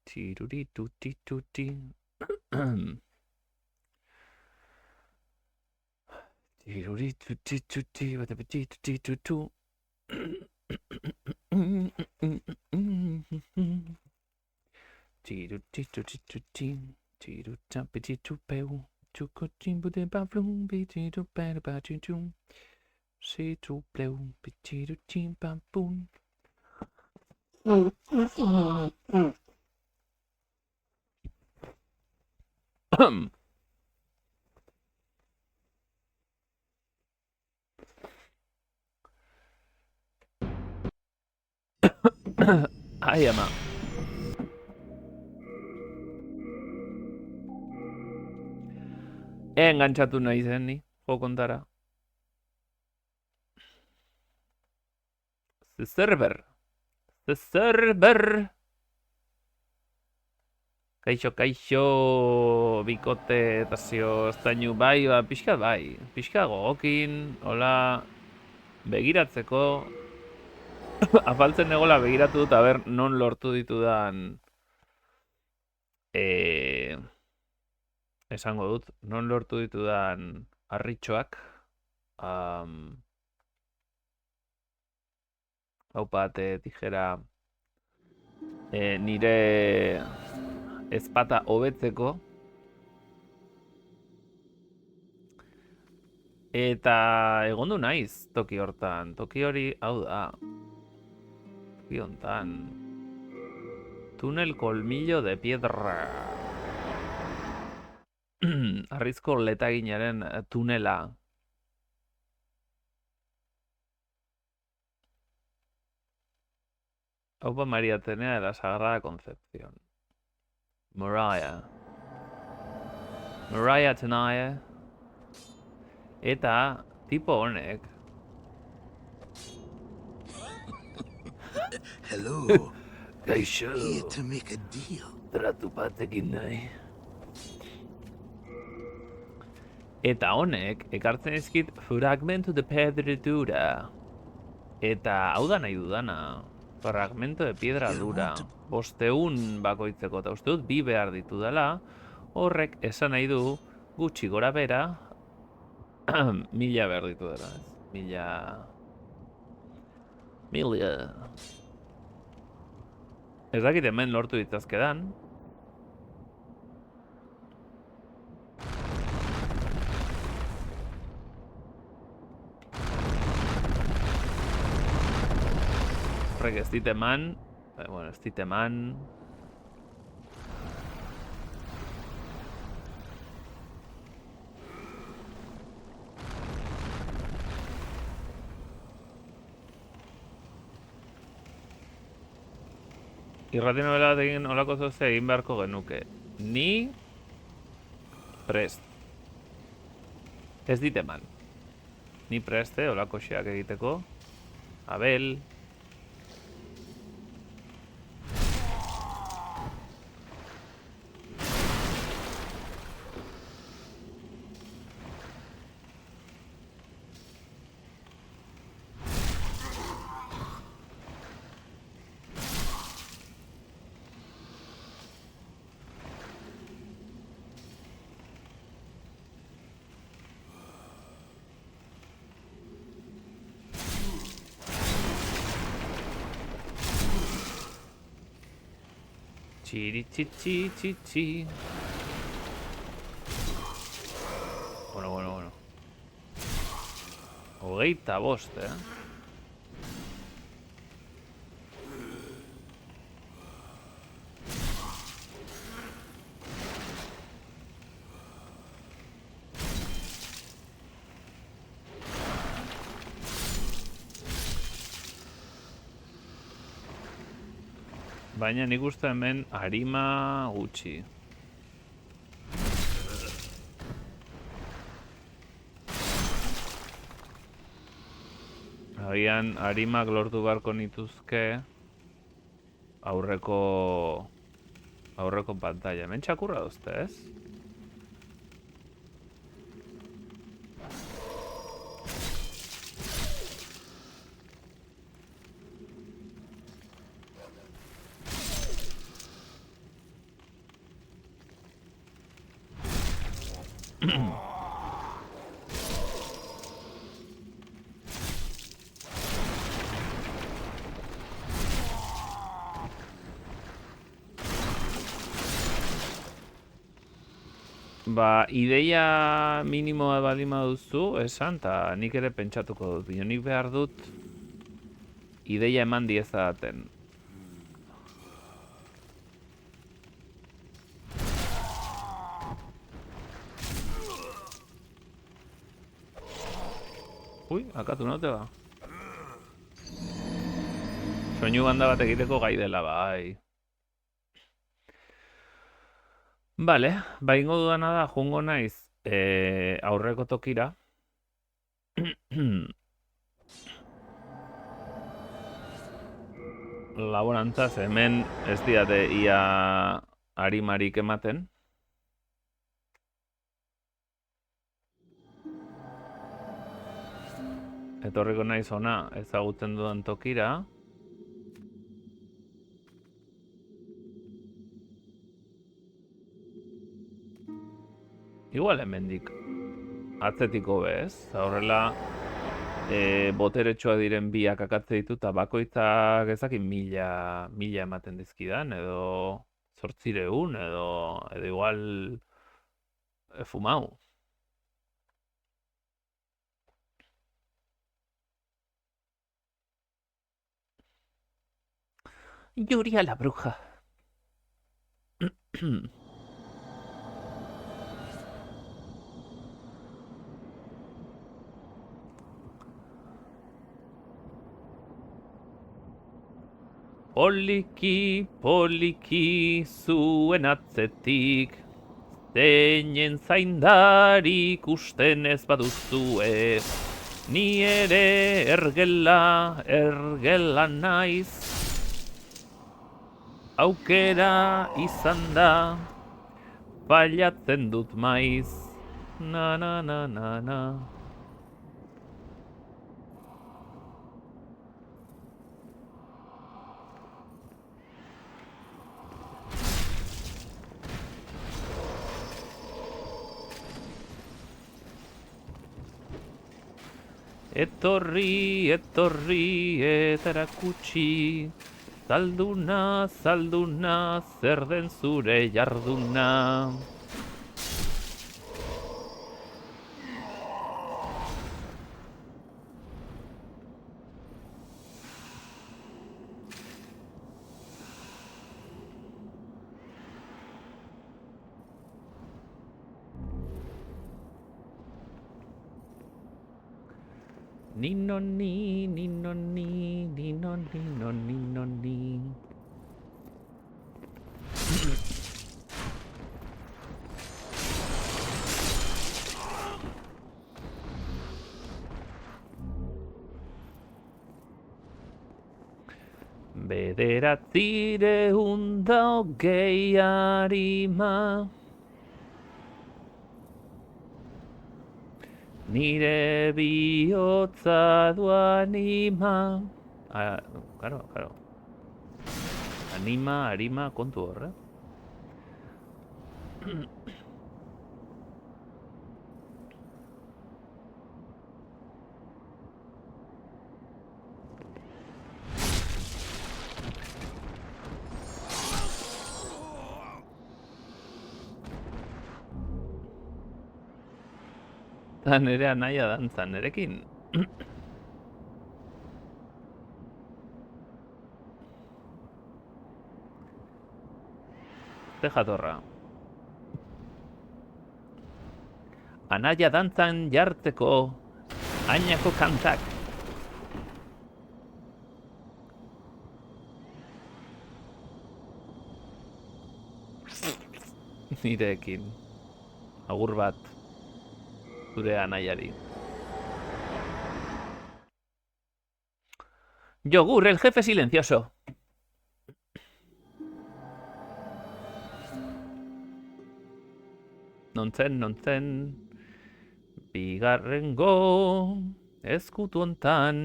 Tiruri tuti tuti. Tiruri tuti tuti. Watapiti tuti tutu. Tiruti tuti tuti. Tiru tapiti tupeu. Tucotimbo de bavlum. Pititu per pachitum. Si tu pleu. Pititu timpapun. Ai ama. Engantzatu nahi zen ni, jokontara. The server. The server. Kaixo, kaixo, bikote, eta zio, estainu bai, ba, pixka bai. Pixka gogokin, hola, begiratzeko. Afaltzen negola begiratu dut, aber, non lortu ditudan... esango dut, non lortu ditudan harritxoak. Hau bate, tijera, nire ezpata hobetzeko. Eta egondu naiz toki hortan. Toki hori, hau da. Toki hontan. Tunel colmillo de piedra. Arrizko letaginaren tunela. Aupa María Atenea de la Sagrada Concepción. Mariah Atenea. Eta tipo honek. Hello. Kaixo. Here to make a deal. Tratu batekin nahi. Eta honek, ekartzen ezkit fragmento de piedra dura. Eta hau da nahi dudana. Fragmento de piedra dura. 500 bakoitzeko, eta uste dut 2 behar ditu dela. Horrek esan nahi du gutxi gora bera 1000 behar ditu dela. 1000. Ez dakit hemen lortu ditazkedan. Horrek ez dit eman. Bueno, ez dit eman. Irrati novela batekin olako zozea egin beharko genuke. Ni... prest. Ez dit eman. Ni preste olako xeak egiteko. Abel... Chiri. Bueno. 25, Baina nik uste hemen harima gutxi. Agian harimak lortu beharko nituzke aurreko pantalla. Hemen txakurra duzte, ez? Ba, ideia minimoa baldin baduzu, esan, eta nik ere pentsatuko dut. Nik behar dut ideia eman diezaten. Ui, akatu naute ba. Soinu banda bat egiteko gai dela, bai. Vale, ba ingo dudana da, jungo naiz aurreko tokira. Laborantzaz, hemen ez diate ia arimarik ematen. Etorriko naiz ona ezagutzen dudan tokira. Igual hemendik atzetiko bez, horrela boteretxoa diren biak akatze ditu eta bakoitzak ezakin mila ematen dizkidan, edo 800, edo igual fumau. Yuri a la bruja. Poliki, poliki, zuen atzetik, zeinen zaindari ikusten ez baduzue, ni ere ergela naiz, aukera izan da, fallatzen dut maiz, na na na na na. Etorri, eta erakutsi, zalduna, zer den zure jarduna. Ninoni, ninoni, ninoni, ninoni, ninoni. Bederatzireun da hogei arima. Nire bihotza du anima. Claro. Anima, arima, kontu horre. Eta nire anaia dantzan, nerekin. Ze jatorra. Anaia dantzan jartzeko, ainako kantak. Nirekin. Agur bat. Zure anaiari. Yogur, el jefe silencioso. Nontzen. Bigarrengo eskutu hontan.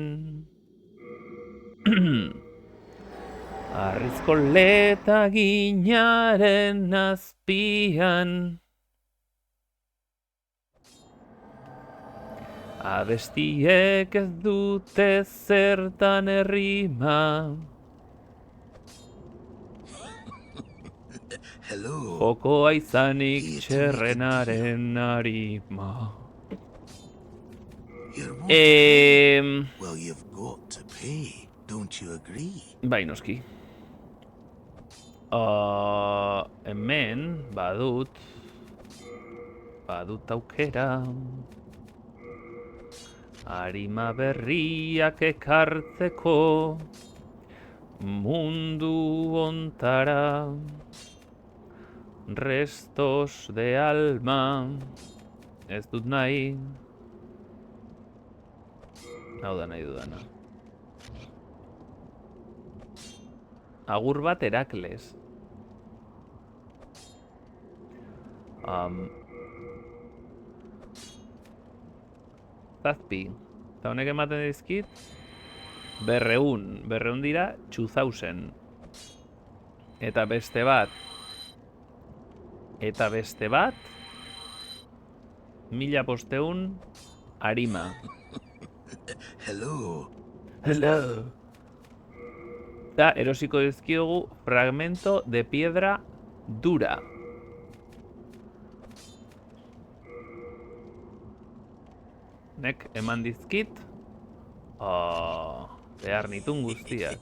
Arrizko letaginaren azpian. Abestiek ez dute zertan errima. Hello. Jokoa izanik Here to make a txerrenaren arima. You're wanting Eh, Well, you've got to pay. Don't you agree? bai, noski. Hemen, badut aukera. Arima berriak ekartzeko mundu ontara. Restos de alma. Ez dut nahi. Hau da nahi dudana. Agur bat Herakles. Zazpi. Eta honek ematen dizkit 200 dira 2000. Eta beste bat 1500 arima. Hello. Hello. Eta erosiko dizkiogu fragmento de piedra dura. Nek eman dizkit behar nitun guztiak.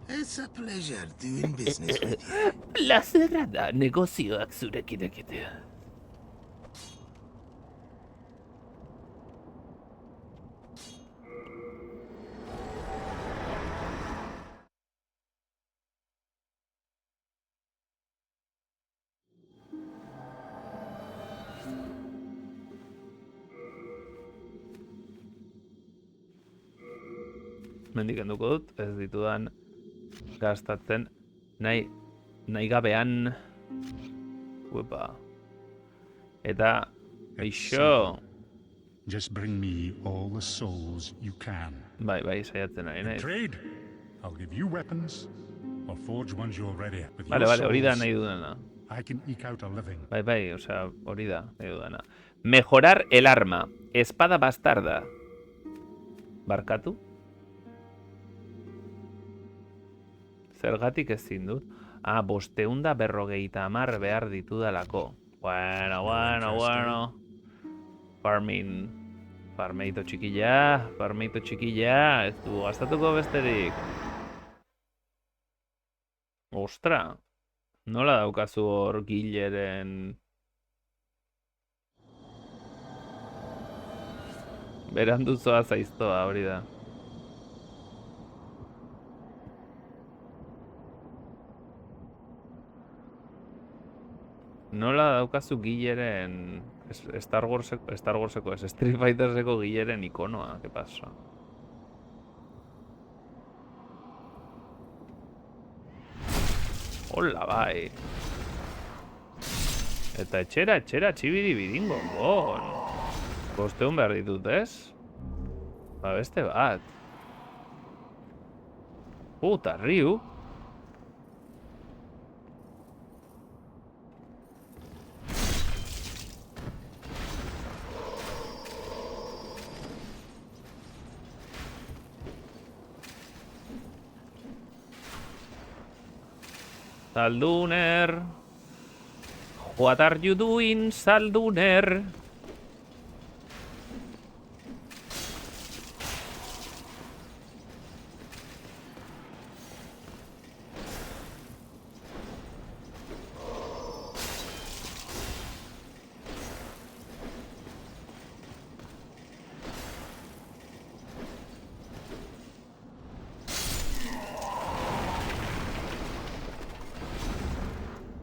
It's a pleasure doing business with you. Plazerra da negozioak zurekin egitea. Mendik enduko dut, ez ditudan gastatzen nahi gabean. Uepa. Eta Aixo. Just bring me all the souls you can. Bai, saiatzen ari In naiz. trade, I'll give you weapons. I'll forge ones you're ready. With Vale, your hori da souls, nahi dudana. I can eke out a living. Bai, osea, hori da nahi dudana. Mejorar el arma. Espada bastarda. Barkatu? Zergatik ezin dut? 550 behar ditudalako. Bueno. Farmeito txikilla, ez du gastatuko besterik. Ostra, nola daukazu hor Gilleren... Beranduzoa zaiztoa, hori da. Nola daukazu Gilleren... Star Warseko ez, Street Fighterseko Gilleren ikonoa, ¿qué pasa? Hola, bai. Eta etxera, txibidi-bidingo, bon. 500 behar ditut, ez? Ba, beste bat. Puta, Ryu. Salduner. What are you doing, Salduner?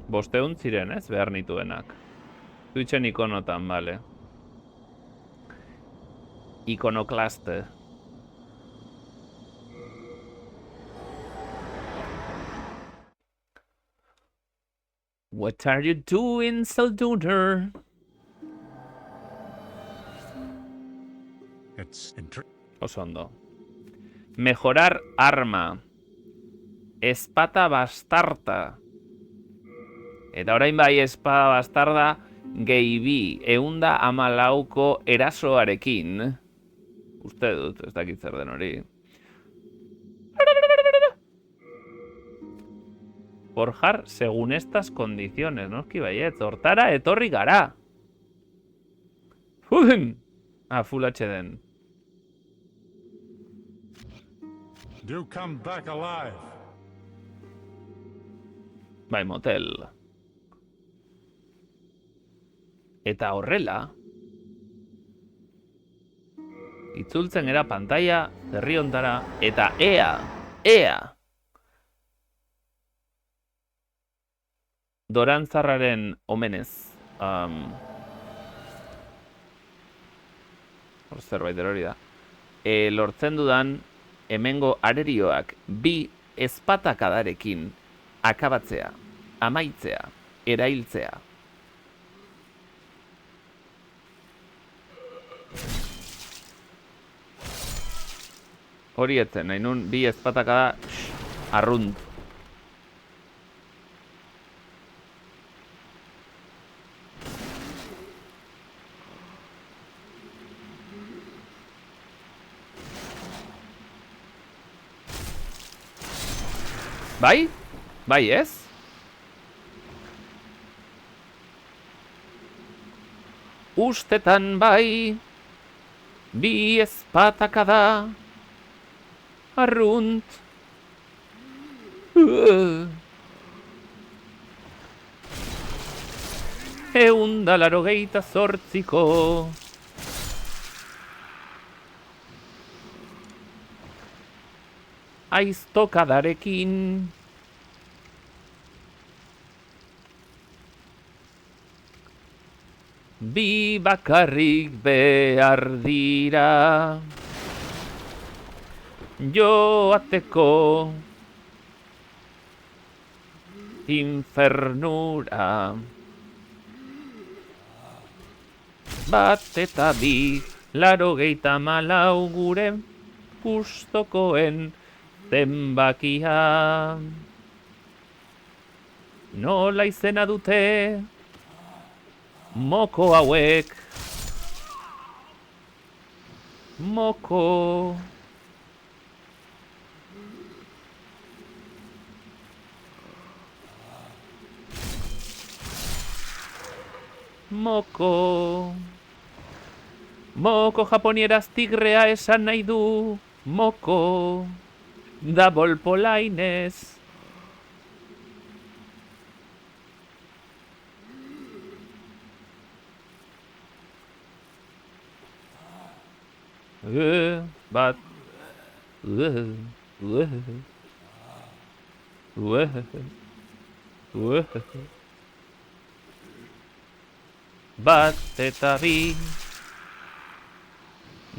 Bosteun ziren, ez? Behar nituenak. Twitchen ikonotan, bale. Ikonoklaste. What are you doing, Salduner? It's Oso ondo. Mejorar arma. Espata bastarta. Eta orain bai espada bastarda gehi bi 114ko erasoarekin. Uste dut, ez dakit zer den hori. Forjar según estas condiciones, noski baietz. Hortara etorri gara. Full HDen. Do come back alive. Bai, motel. Eta horrela, itzultzen era pantalla, herri hontara, eta ea, Dorantzarraren omenez, zerbait hori da, lortzen dudan, hemengo arerioak bi ezpatakadarekin akabatzea, amaitzea, erailtzea. Hori etzen, nahi nun bi ezpatakada arrunt. Bai? Bai ez? Ustetan bai, bi ezpatakada arrunt. Eunda larogeita zortziko. Aiztokadarekin. Bi bakarrik behar dira. Joateko infernura. Bat eta bi, 84 gure gustokoen zenbakia. Nola izena dute moko hauek. Moko. Moko. Moko japonieraz tigrea esan nahi du. Moko. Double polainez. Bat. Bat eta bi.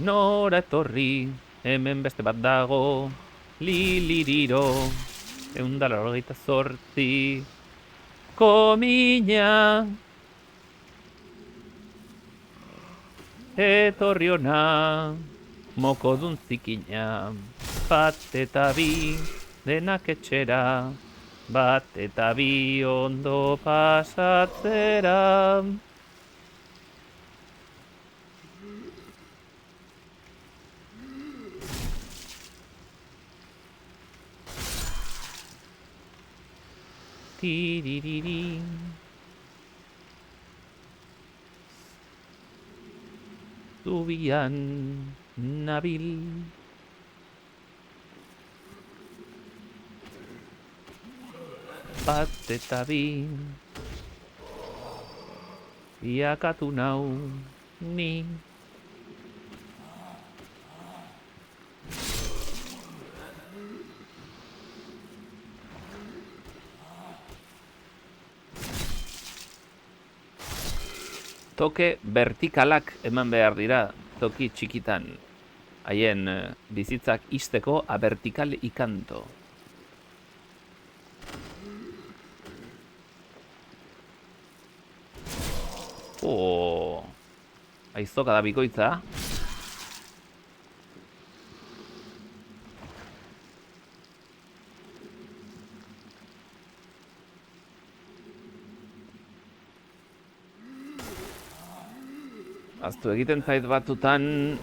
Nora etorri, hemen beste bat dago. Liliriro, 188. Komina. Etorri ona, mokodun zikina. Bat eta bi, denak etxera. Bat eta bi ondo pasatzera. Tiririri. Zubian nabil. Bat eta bi. Biakatu nau ni. Toke vertikalak eman behar dira toki txikitan. Haien bizitzak izteko a vertikal ikanto. Aiztoka da bikoitza. Aztu egiten zait batutan...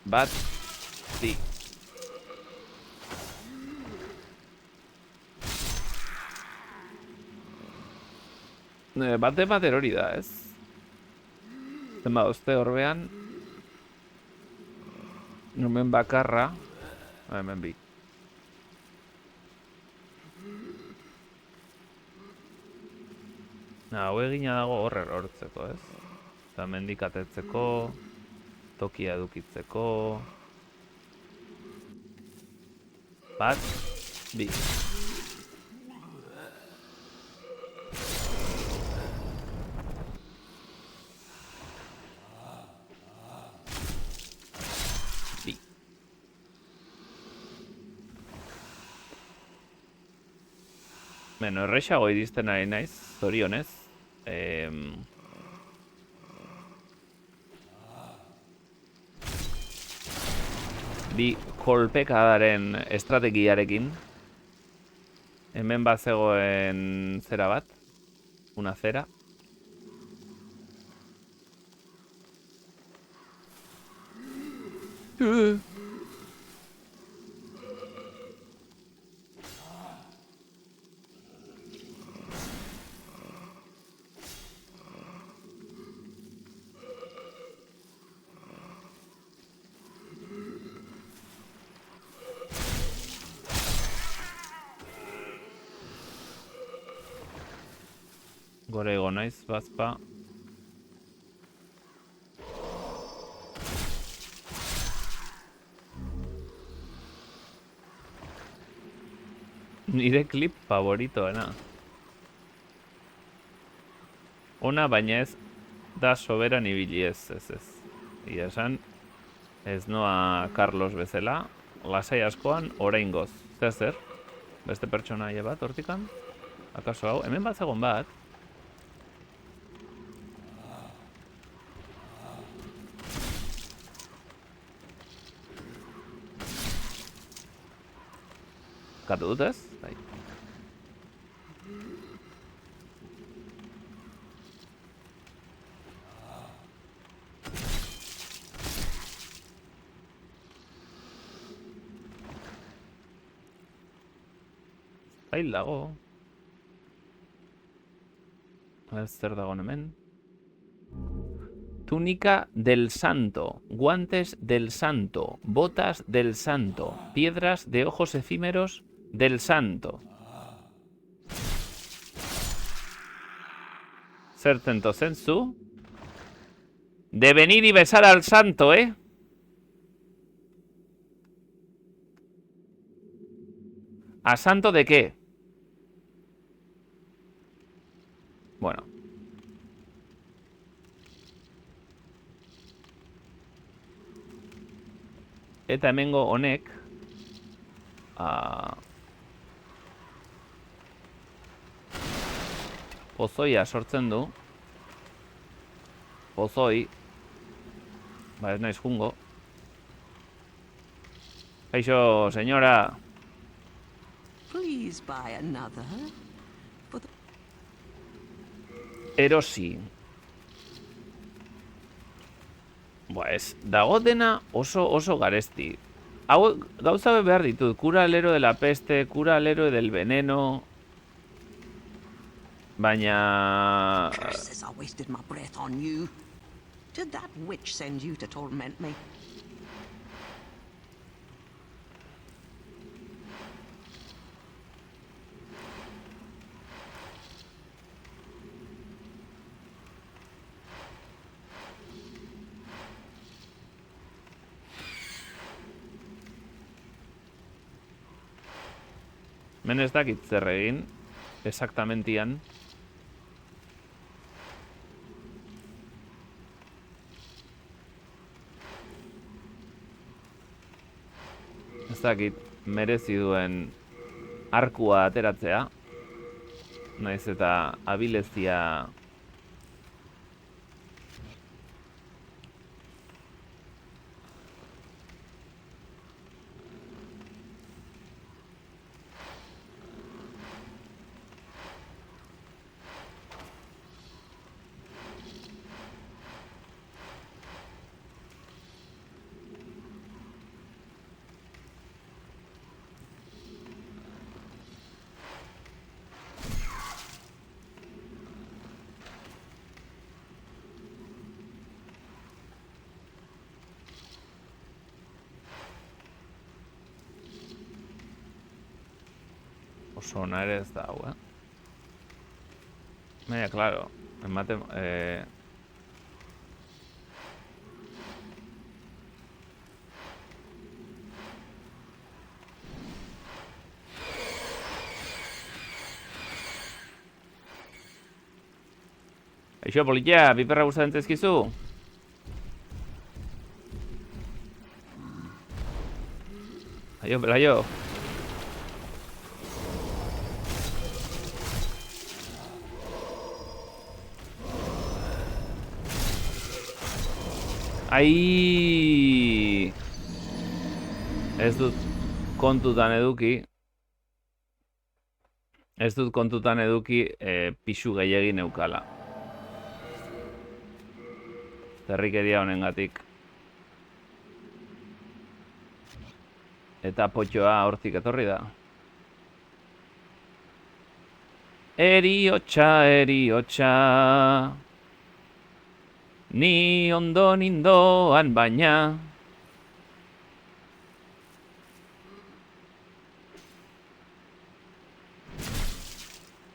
Bat... Bi. Bate bat erori da, ez? Zenba uste horbean... Numen bakarra... Hemen bi. Hau egina dago horre hortzeko, ez? Eta mendikatetzeko... Tokia edukitzeko... Bat... Bi. Beno, errexago iristen ari naiz, zorionez. Bi kolpekadaren estrategiarekin. Hemen bat zegoen zera bat. Una zera. Gore ego naiz, bazpa. Nire klip favoritoena. Ona baina ez da soberan ibili ez. Ia esan, ez noa Carlos bezala, lasai askoan oraingoz. Zer? Beste pertsonaia bat hortikan? Akaso hau? Hemen bat zegoen bat. Katu dut ez? Bai. Zail dago. Ez zer dagoen hemen. Túnica del Santo, guantes del Santo, botas del Santo, piedras de ojos efímeros del Santo. Zer tento zenzu? De venir y besar al Santo, ¿eh? ¿A Santo de qué? Bueno. Eta hemengo honek pozoia sortzen du. Pozoi. Ba, ez naiz jungo. Kaixo, señora. Please buy another. Erosi. Ba, ez, dago dena oso garesti. Hau gauza behar ditut. Cura al héroe de la peste, cura al héroe del veneno. Baina... Curses, I wasted my breath on you. Did that witch send you to torment me? Men ez dakit zer egin, exactamentian. Ez dakit merezi duen arkua ateratzea. Naiz eta abilezia... Oso ona ere ez da hau, Baina, claro, ematen... Eixo, politia, bi perra gustatzen zaizkizu? Aio, Pelayo. Ai! Ez dut kontutan eduki. Pixu gehiegi neukala. Zerrikeria honengatik. Eta potxoa hortik etorri da. Eriotxa, eriotxa. Ni ondo nindoan baina.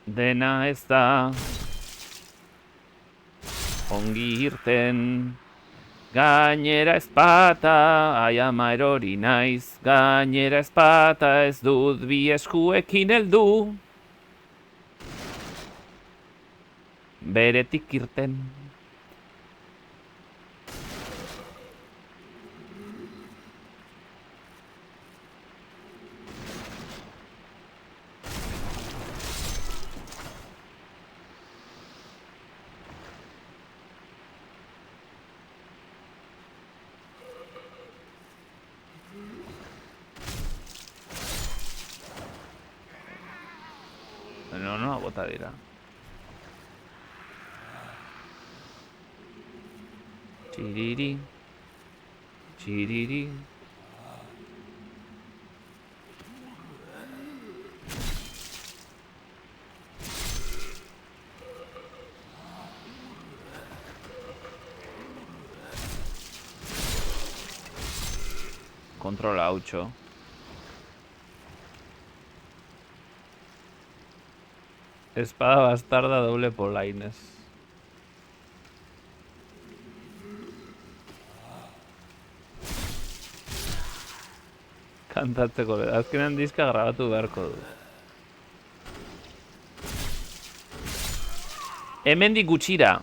Dena ez da ongi irten. Gainera ezpata, ai ama erori naiz. Gainera ezpata ez dut bi eskuekin heldu. Beretik irten. No, bota dira. Txiriri. Txiriri. Kontrola hautxo. Espada bastarda doble polaines. Kantatzeko, azkenean diska grabatu beharko du. Hemendik gutxira.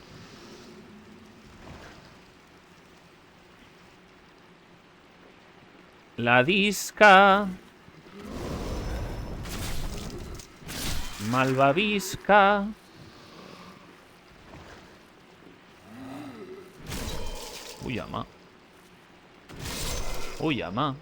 La disca. Malvavisca. Uy, ama. Uy, ama.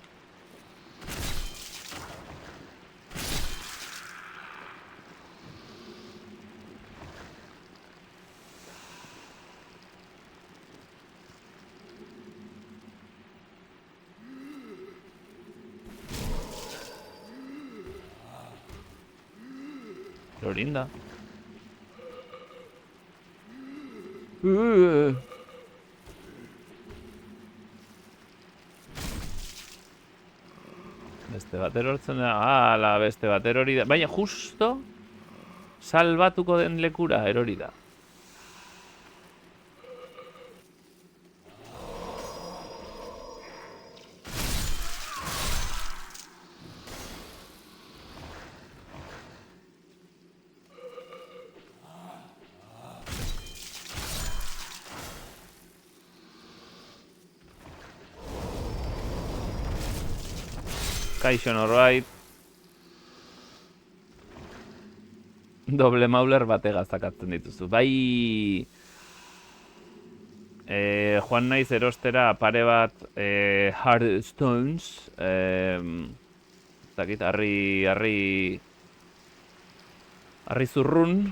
Florinda. Beste bat erortzen da. Ala, beste bat erori da. Baina, justo salbatuko den lekura erori da. Kaixo norbait. Doble mauler batega zakatzen dituzu. Bai... Joan naiz erostera pare bat Hearthstones. Zakit, harri zurrun.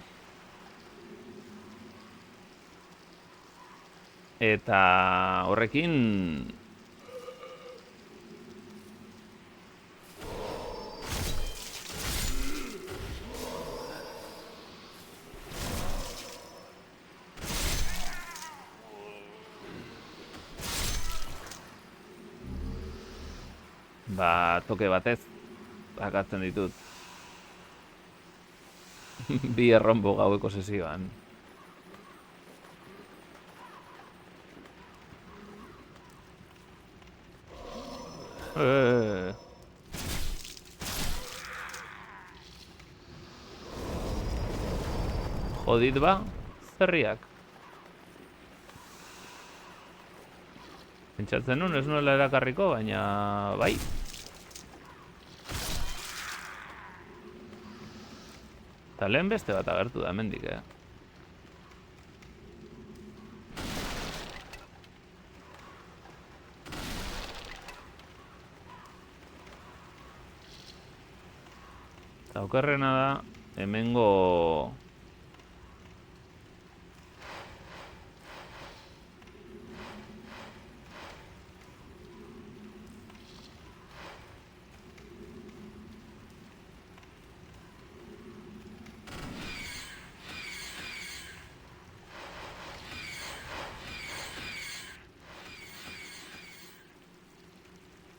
Eta horrekin... toke batez akatzen ditut. Bi erronbo gaueko sesioan. Jodit ba, zerriak. Pentsatzen nun, ez nuela erakarriko, baina bai. Eta lehen beste bat agertu da hemendik, Eta okerrena da, hemengo...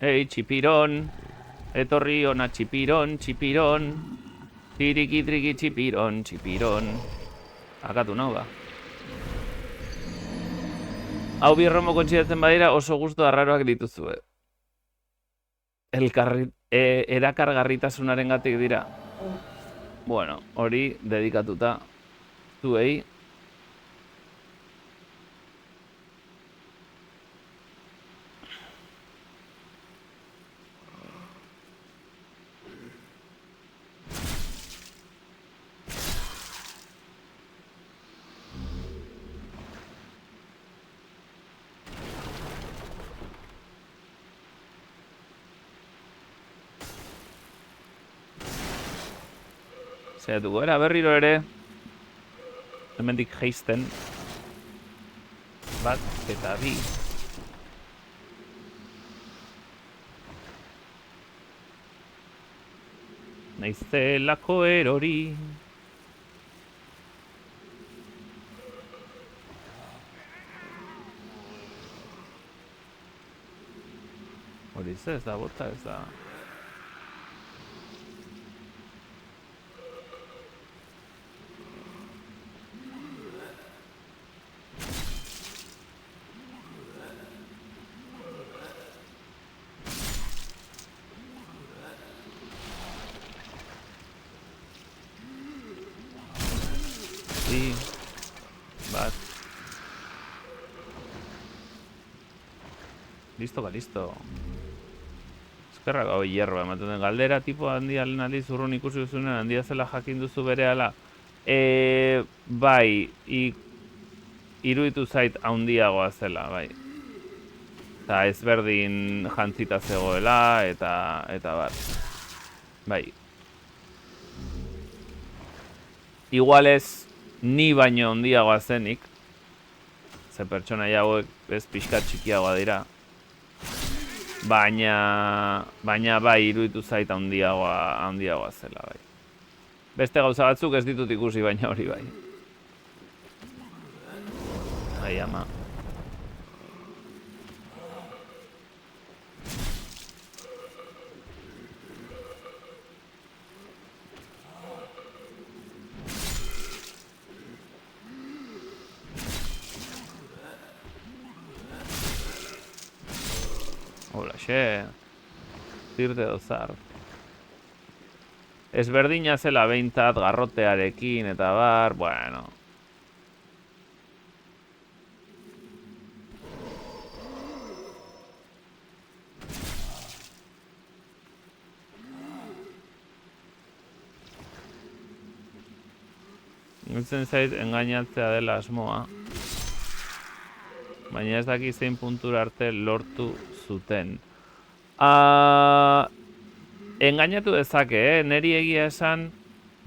Ei, txipiron, etorri ona txipiron, txipiron, tiriki-triki txipiron, txipiron. Akatu nau da. Hau bi erromo kontzidatzen badira oso gustu arraroak dituzue. Erakargarritasunaren gatik dira. Bueno, hori dedikatuta zuei. Zeratuko era berriro ere hemendik jeisten bat eta bi naiztelako erori hori ez da bota ez da bat. Listo, listo. Eskerra gau hierroa ematen den galdera tipo handia lehen aldiz urrun ikusi duzunen handia zela jakin duzu berehala. Bai, iruditu zait handiagoa zela, bai. Eta ezberdin jantzita zegoela eta bat. Bai. Igual ez ni baino handiagoa zenik. Ze pertsonaia hauek ez pixka txikiagoa dira. Baina bai iruditu zait handiagoa zela, bai. Beste gauza batzuk ez ditut ikusi, baina hori bai. Bai, ama. Holaxe, zirte dozar. Ezberdina zela behintzat garrotearekin eta bar, bueno. Nintzen zait engainatzea dela asmoa. Baina ez daki zein puntura arte lortu zuten. Engainatu dezake, neri egia esan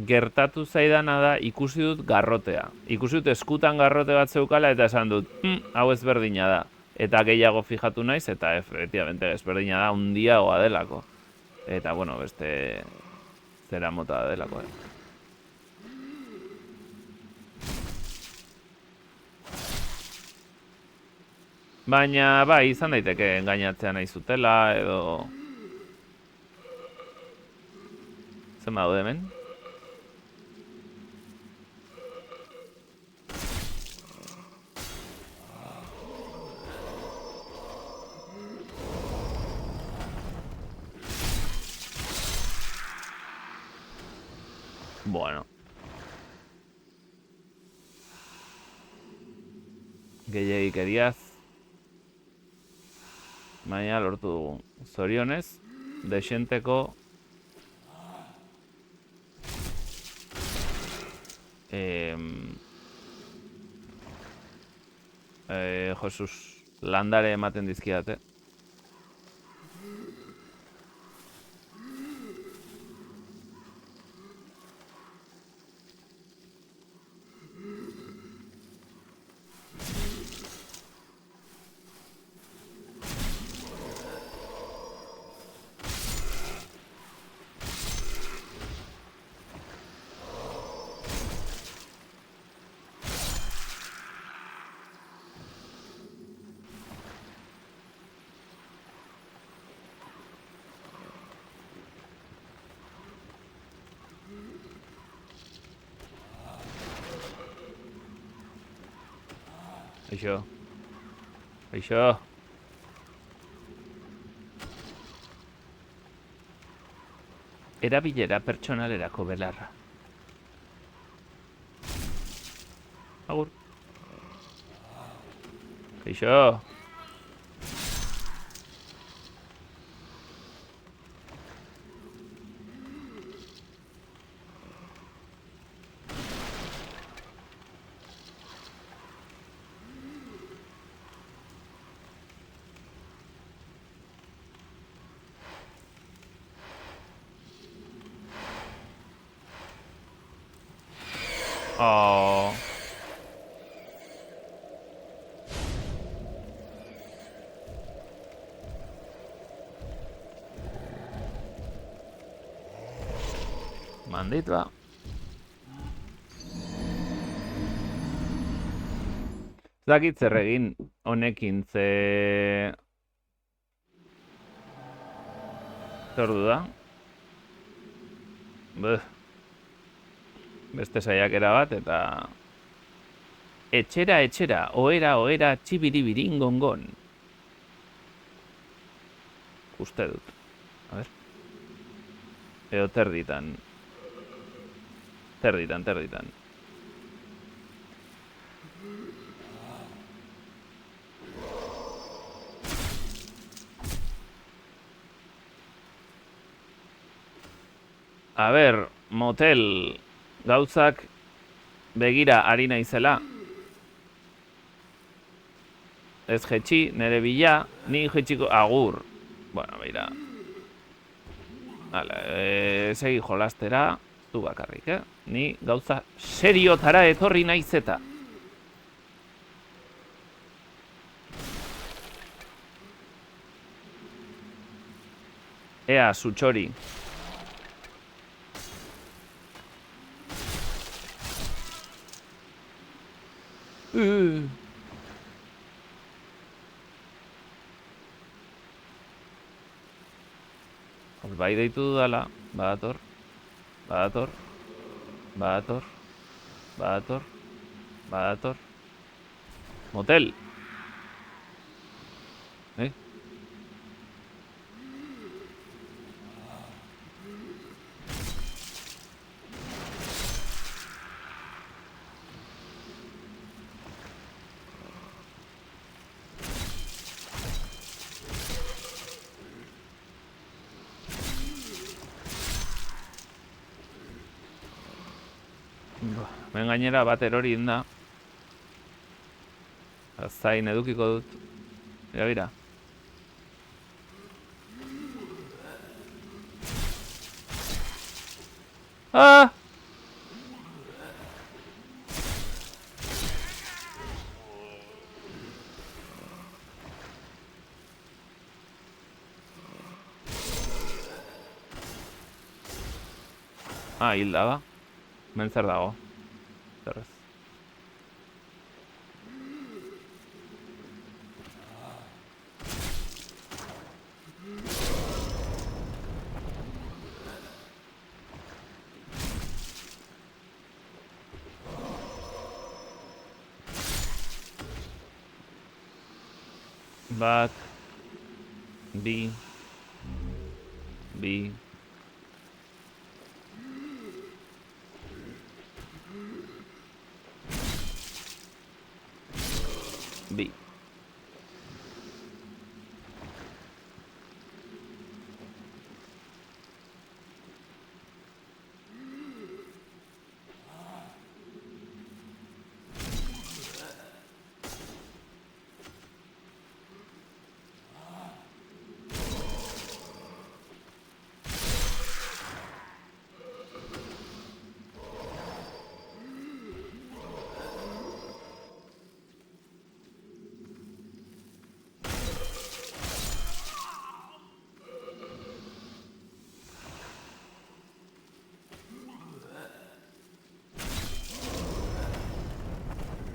gertatu zaidana da ikusi dut garrotea. Ikusi dut eskutan garrote bat zeukala eta esan dut, hau ezberdina da. Eta gehiago fijatu naiz eta efectivamente ezberdina da handiagoa delako. Eta bueno, beste zera mota delako. Baina, bai, izan daiteke engainatzea nahi zutela, edo... Zen daude hemen? Bueno. Gehiagikeriaz. Baina lortu dugu. Zorionez, desenteko Jesus, landare ematen dizkidate. Aixo. Aixo. Erabilera pertsonalerako belarra. Agur. Aixo. Oh. Mandit ba. Zakit zer egin honekin ze ordu da. Beste saiakera bat eta etxera, ohera, txibiribiringongon. Uste dut. A ber. Edo terditan. Terditan. A ber, motel gauzak begira ari naizela. Ez jetxi, nere bila, ni jetxiko agur. Bueno, beira. Hala, segi jolastera, du bakarrik, Ni gauza seriotara etorri naiz eta. Ea, sutxori. Bai deitu dudala, badator. Motel. Ben gainera bat erori da. Zain edukiko dut. Bira. Ah! Ah, hilda ba. Men zer dago. Zerrez. Bat. Bi. Bi.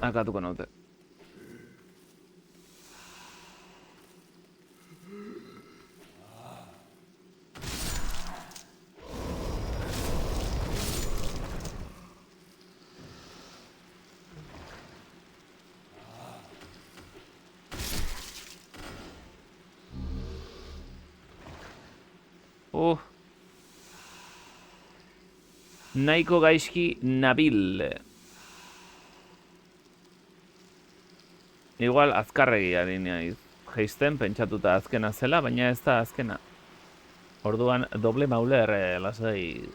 Akatuko naute. Nahiko gaizki nabil. Igual azkarregi ari naiz jeisten pentsatuta azkena zela, baina ez da azkena. Orduan doble mauler lasai.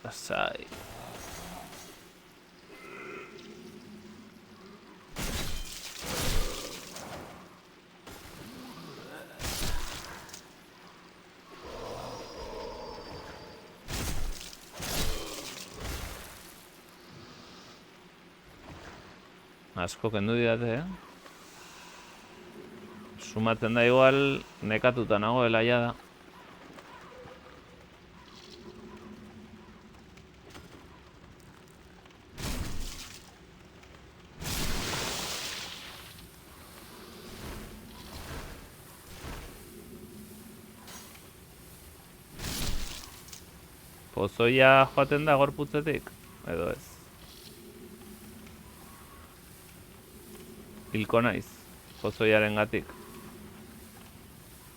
Lasai. Asko kendu didate, Sumatzen da igual nekatuta nagoela jada. Pozoia joaten da gorputzetik, edo ez. Hilko naiz, pozoiaren gatik.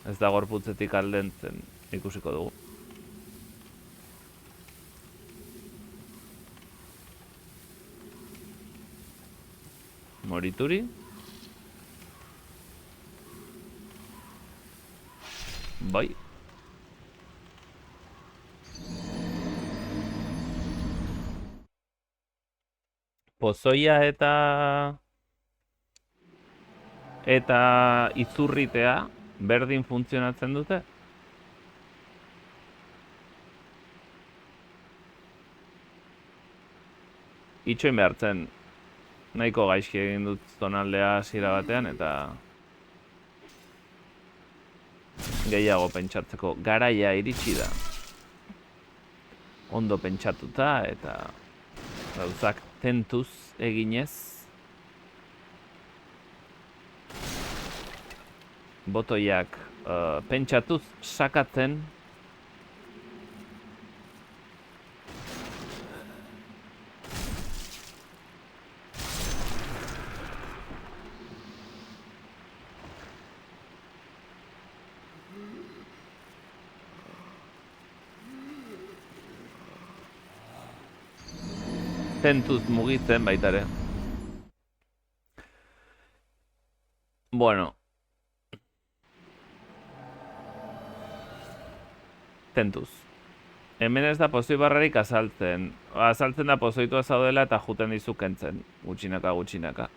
Ez da gorputzetik aldentzen, ikusiko dugu. Morituri. Bai. Pozoia eta izurritea berdin funtzionatzen dute? Itxoin behartzen nahiko gaizki egin dut zonaldea hasiera batean eta gehiago pentsatzeko garaia iritsi da. Ondo pentsatuta eta gauzak tentuz eginez. Botoiak pentsatuz sakatzen. Tentuz mugitzen baitare. Bueno. Tentuz. Hemen ez da pozoi barrarik azaltzen. Azaltzen da pozoitua zaudela eta juten dizu kentzen. Gutxinaka.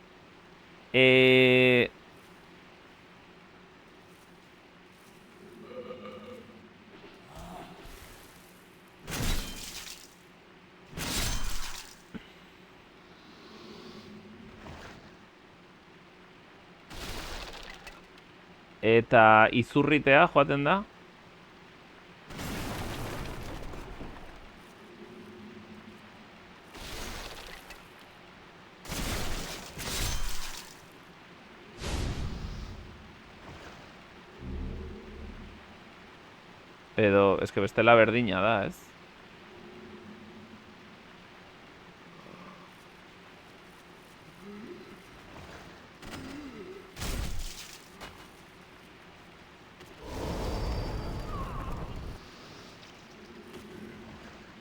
Eta izurritea joaten da. Edo, eske bestela berdina da, ez?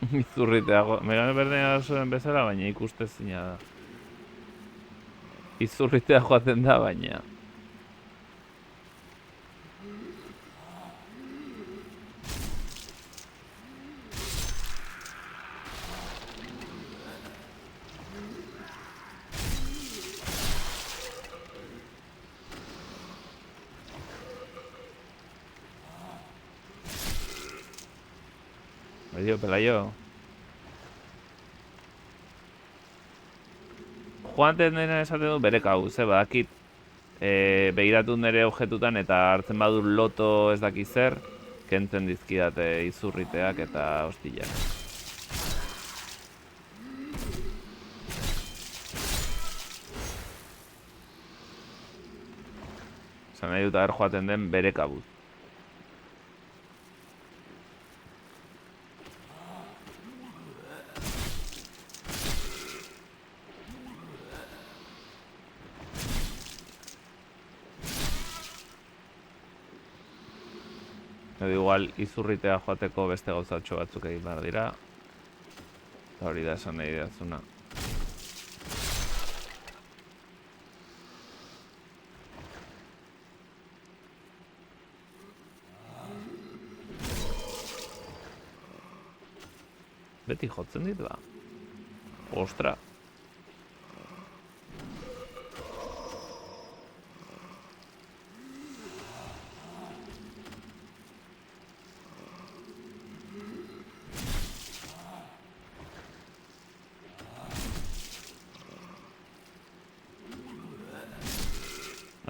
Izurritea, Megane berdina zuen bezala, baina ikustezina da. Izurritea joaten da, baina. Medio pelaio. Joaten dena esaten du bere kabuz, badakit. Begiratu nire objetutan eta hartzen badu loto ez daki zer, kentzen dizkidate izurriteak eta hostillak. Zan nahi dut haber joaten den bere kabuz. Edo igual izurritea joateko beste gauzatxo batzuk egin behar dira. Eta hori da esan nahi dazuna. Beti jotzen dit ba. Ostra.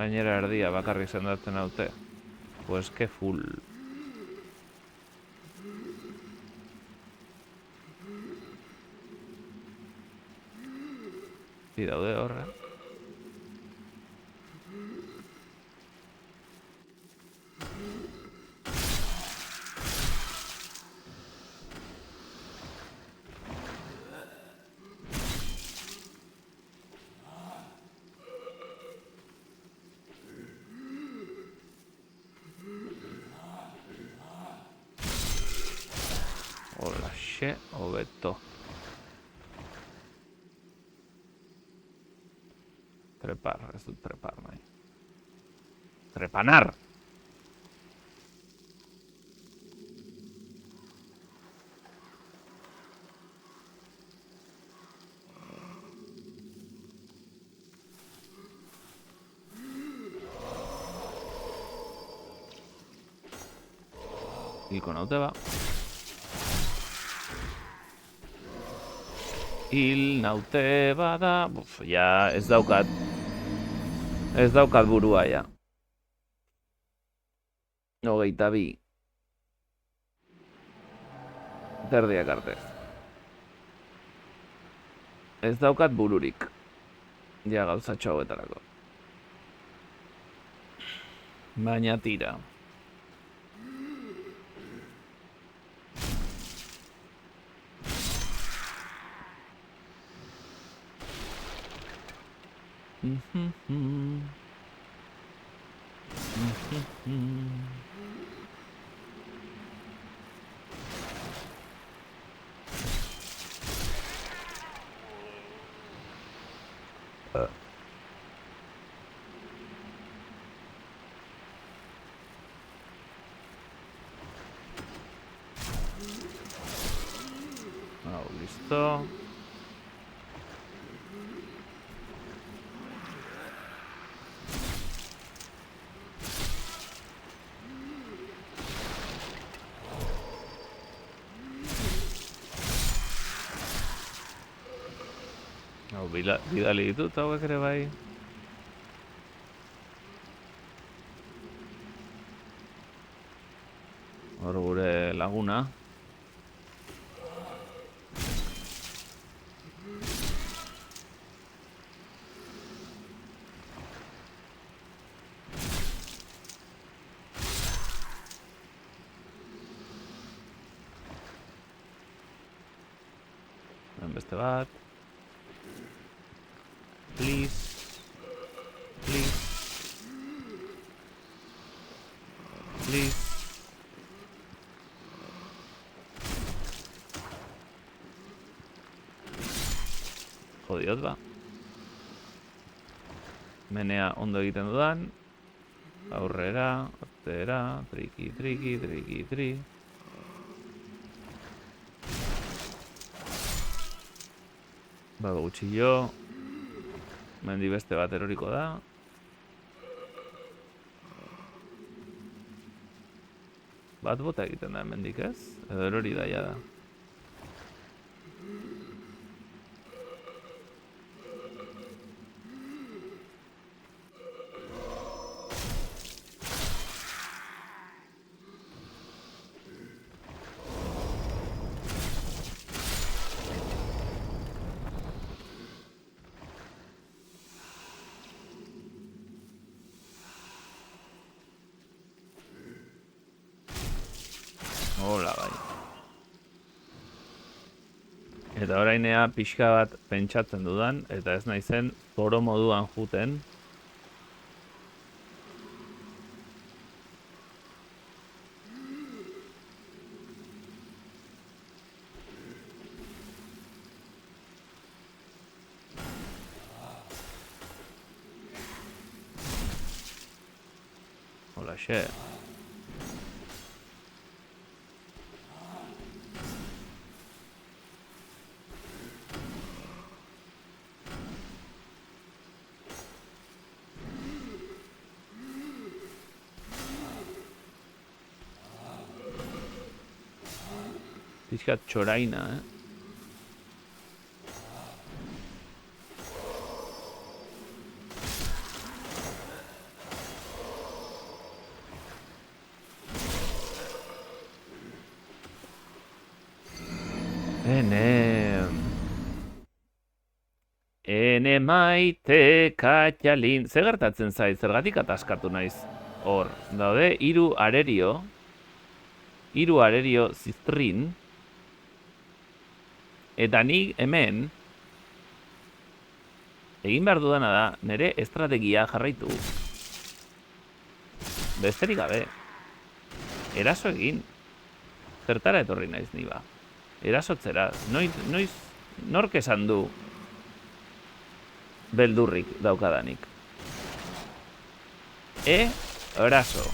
Gainera erdia bakarrik sendatzen haute. Pues que full. Bi daude horre. Holaxe, hobeto. Trepar, ez dut trepar nahi. Trepanar! Hilko naute ba. Hil naute bada... Ja, ez daukat. Ez daukat burua, ja. 22. Terdiak arte. Ez daukat bururik. Ja, gauzatxo hauetarako. Baina tira. Listo. Bidali ditut hauek ere bai. Hor gure laguna. Beste bat. Please. Please. Please. diot, ba. Menea ondo egiten dudan. Aurrera, atzera, triki, triki, triki, tri. Bado gutxillo. Mendi beste bat eroriko da. Bat bota egiten da hemendik, ez? Edo erori da ja da. Hola, bai. Eta orainea pixka bat pentsatzen dudan, eta ez naizen zoro moduan juten. Hola, xe. Pixkat txoraina, Ene maite katxalin. Zer gertatzen zait, zergatik ataskatu naiz? Hor, daude, hiru arerio ziztrin. Eta nik hemen egin behar dudana da, nire estrategia jarraitu. Besterik gabe. Eraso egin. Zertara etorri naiz ni ba. Erasotzera. Noiz nork esan du beldurrik daukadanik. Eraso.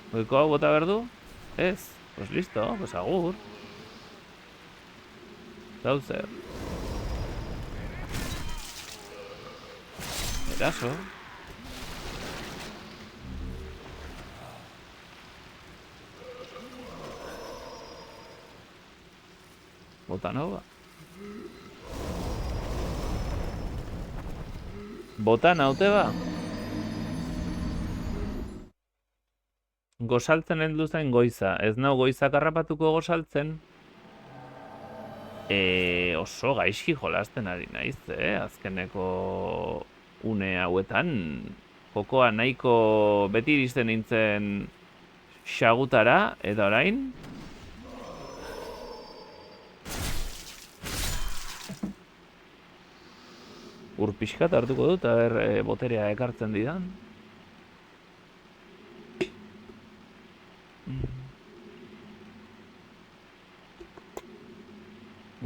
Goiko hau bota behar du? Ez. Pues listo, pues agur. Zauzer. Eraso. Bota nova. Bota naute ba. Gozaltzen heldu zain goiza. Ez nau goizak harrapatuko gozaltzen. Oso gaizki jolasten ari naiz, azkeneko une hauetan. Jokoa nahiko beti iristen nintzen xagutara, eta orain. Ur pixkat hartuko dut, boterea ekartzen didan.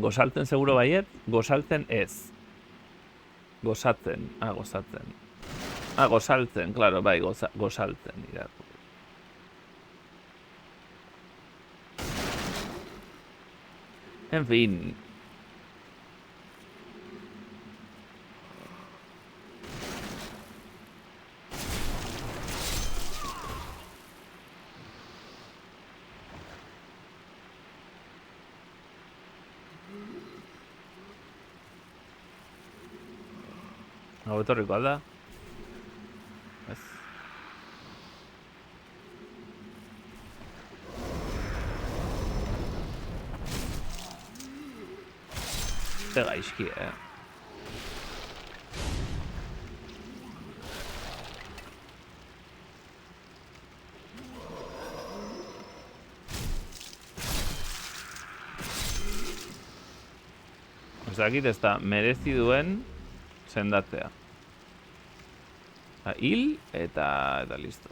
Gozaltzen seguro baiet, gozaltzen ez. Gozatzen, gozatzen. Gozaltzen, claro, bai, gozaltzen. En fin. Hau etorriko alda? Ez. Ze gaizki, Ezakit ez da merezi duen sendatzea. Hil eta listo.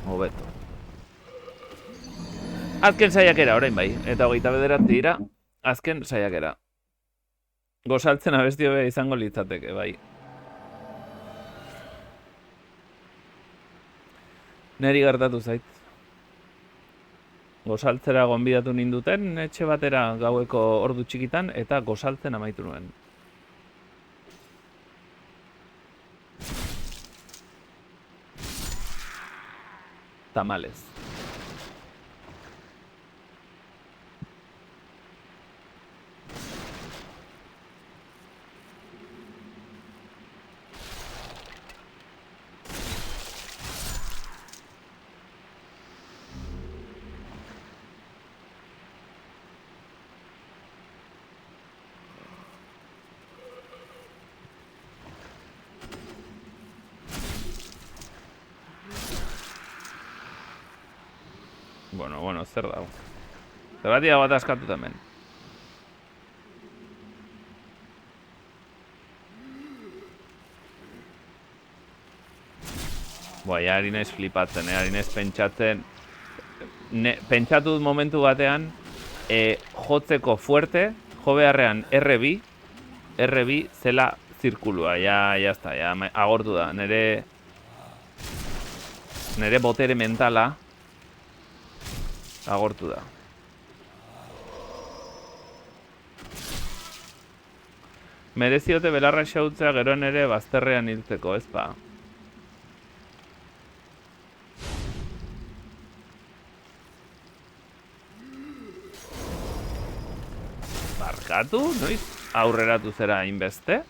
Hobeto. Azken saiakera, orain bai. Eta 29 dira, azken saiakera. Gozaltzen abesti hobea izango litzateke, bai. Neri gertatu zait. Gozaltzera gonbidatu ninduten etxe batera gaueko ordu txikitan eta gozaltzen amaitu nuen. Tamales. Bueno, zer dago. Zerbatia bat askatuta hemen. Ari naiz flipatzen, ari naiz pentsatzen. Pentsatu dut momentu batean, jotzeko fuerte, jo beharrean R2 zela zirkulua, ya está, ya agortu da. Nere botere mentala agortu da. Mereziote belarra xautzea geroen ere bazterrean hiltzeko, ez ba? Barkatu? Noiz aurreratu zera hainbeste?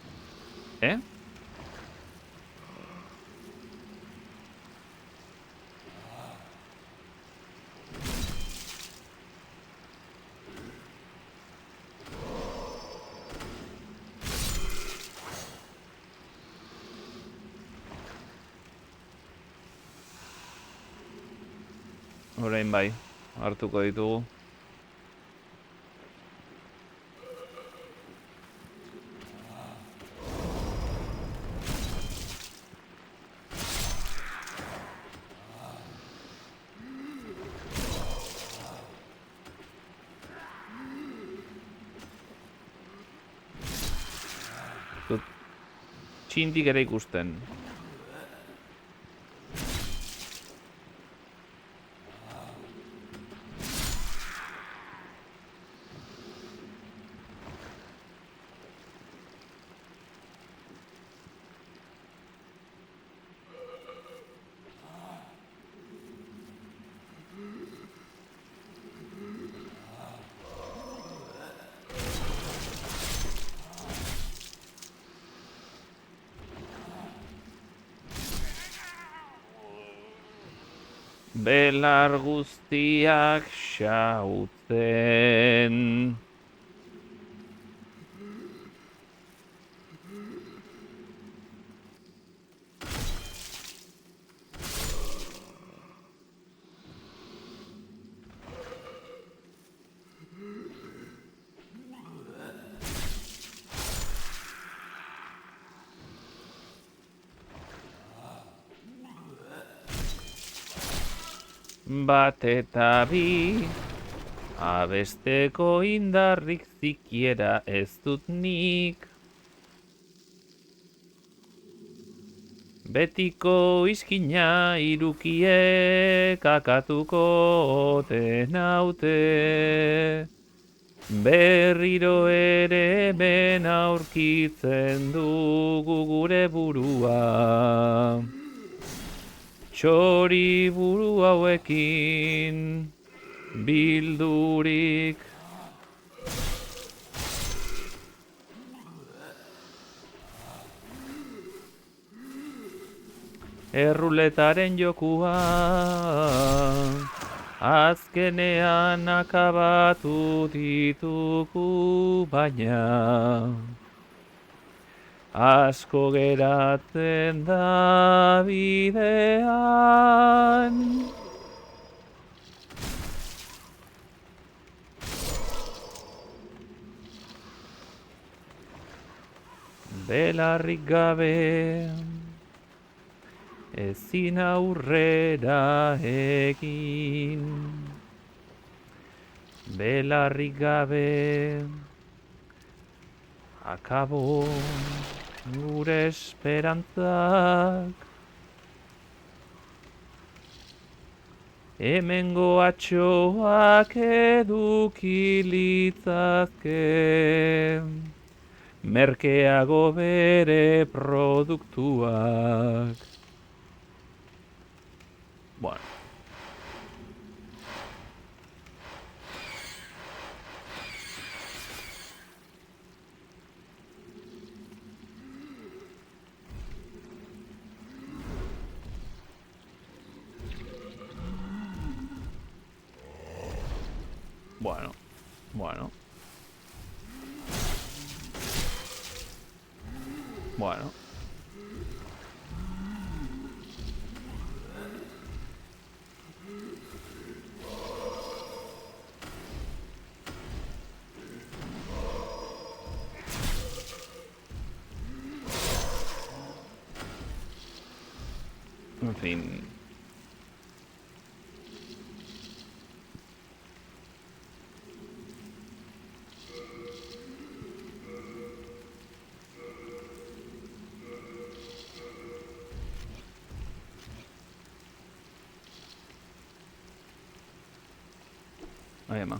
Orain bai, hartuko ditugu. Txintik ere ikusten. Belar guztiak xautzen. Bat eta bi, abesteko indarrik zikiera ez dut nik. Betiko izkina irukiek akatuko ote naute. Berriro ere hemen aurkitzen dugu gure burua. Txori buru hauekin bildurik. Erruletaren jokua azkenean akabatu ditugu baina asko geratzen da bidean. Belarrik gabe ezin aurrera egin. Belarrik gabe akabo gure esperantzak. Hemengo atxoak eduki litzazke, merkeago bere produktuak. Bueno. Bueno, bueno. Bueno. En fin. Ahí va.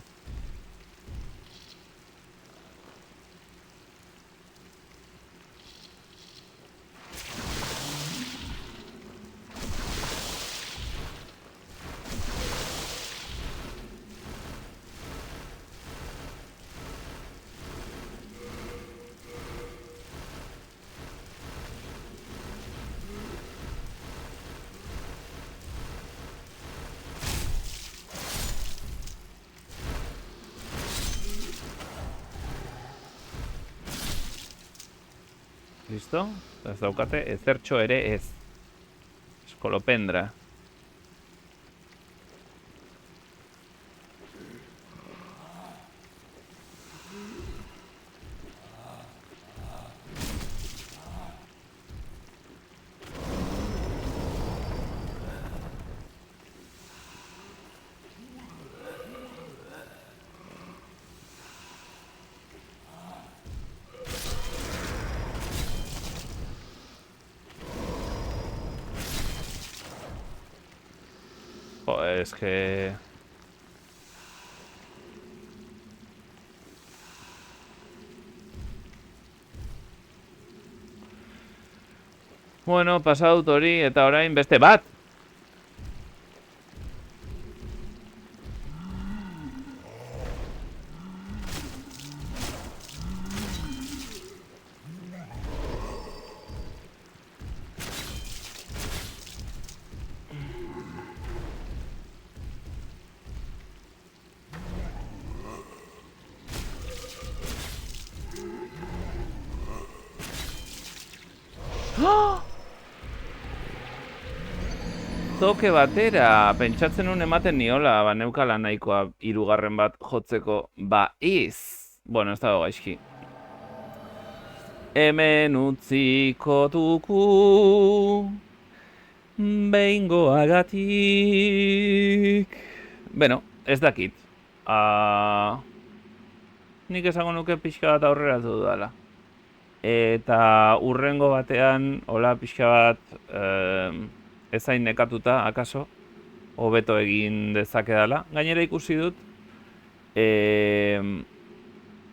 Listo? Ez daukate ezertxo ere ez. Eskolopendra. Joder, es que... Bueno, pasatu hori eta orain beste bat! Toke batera, pentsatzen nuen ematen niola, ba, neukala nahikoa hirugarren bat jotzeko, ba, iz. Bueno, ez dago gaizki. Hemen utziko dugu, behingoagatik. Beno, ez dakit. Nik esango nuke pixka bat aurreratu dudala. Eta urrengo batean, hola pixka bat... ezain nekatuta, akaso, hobeto egin dezakedala. Gainera ikusi dut,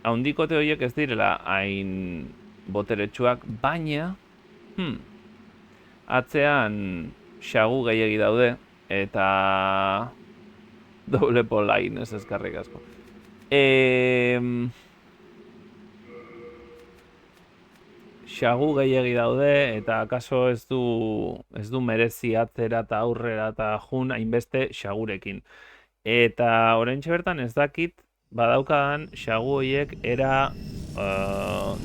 haundikote horiek ez direla hain boteretsuak, baina, atzean xagu gehiegi daude, eta doble polain, ez eskarrik asko. Xagu gehiegi daude, eta akaso ez du merezi atzera eta aurrera eta jun hainbeste xagurekin. Eta oraintxe bertan ez dakit badaukadan xagu horiek era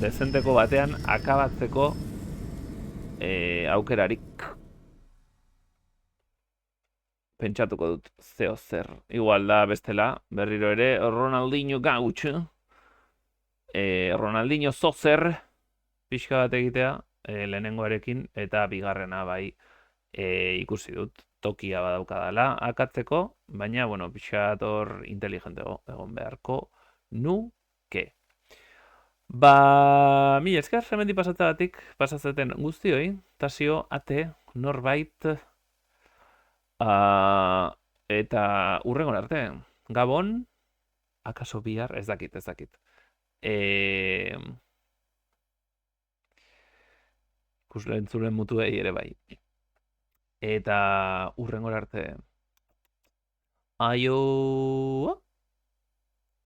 dezenteko batean akabatzeko aukerarik. Pentsatuko dut zeo zer. Igual da bestela, berriro ere, Ronaldinho gautxo. Ronaldinho zozer. pixka bat egitea, lehenengoarekin, eta bigarrena bai ikusi dut tokia badaukadala akatzeko, baina, bueno, pixka bat hor inteligentego egon beharko nuke. Ba, mila esker, hemendik pasatzeten guztioi, Tasio, Ate, norbait, eta hurrengo arte, Gabon, akaso bihar, ez dakit. Ikusle entzulen mutuei ere bai. Eta hurrengo arte, aio!